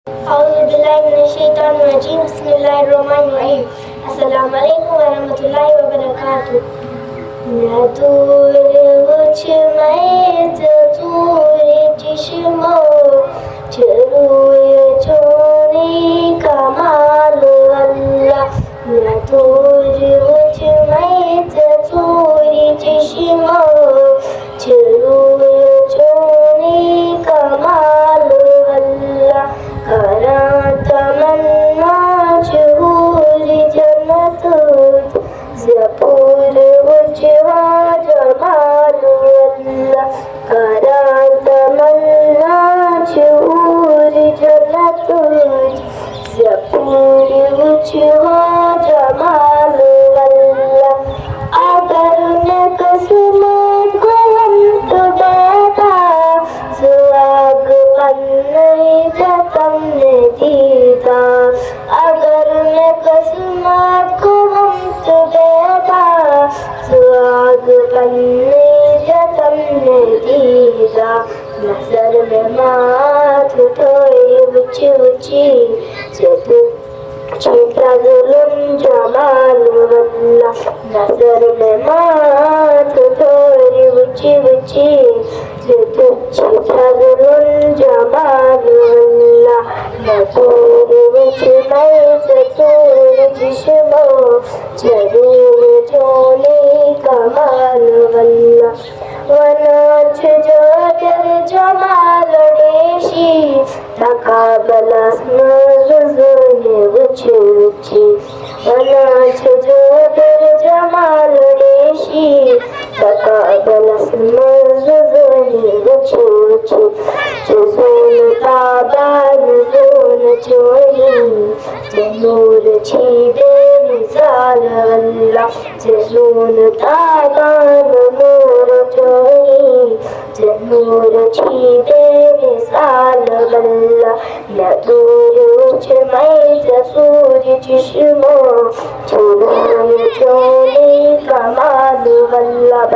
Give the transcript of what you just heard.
Auzubillahiminash-shaytanir-rajim. Bismillahir-rahmanir-rahim. Assalamualaikum warahmatullahi wabarakatuh. न दूर मुझ में दूर चश्मो जरूर जोने कमाल अल्लाह न दूर मुझ में दूर चश्मो जरूर जोने कमाल अल्लाह करा तमन्ना जहूर जन्नत जपूर वजहा जमाल अल्लाह करा तमन्ना जहूर जन्नत जपूर वजहा जमाल अल्लाह अगर न कसमत को हम तो बैठा सुहाग पन्ने जतन दीदा अगर न कसमत को हम तो बैठा सुहाग पन्ने जतन दीदा नजर में माथ उठोए ऊंची ऊंची जब छिपा जुल्म जमाल अल्लाह नजर में माथ उठोए ऊंची ऊंची जब छिपा जुल्म जमाल अल्लाह नजर मुझ में जतूर जिस्मो जरूर जोने कमाल अल्लाह वनाच जोदर जमाल देशी तकाबल मज़ुज़ने उची उची वनाच जोदर जमाल देशी तकाबल मज़ुज़ने उची उची जुज़ून ताबान ज़ून चोरी जनूर छीदे मिसाल अल्लाह जुज़ून ताबान नूर चोरी जनूर छीदे मिसाल अल्लाह न दूर उच्च मैं जसूर जिस्मो छोड़ो जोने कमाल अल्लाह।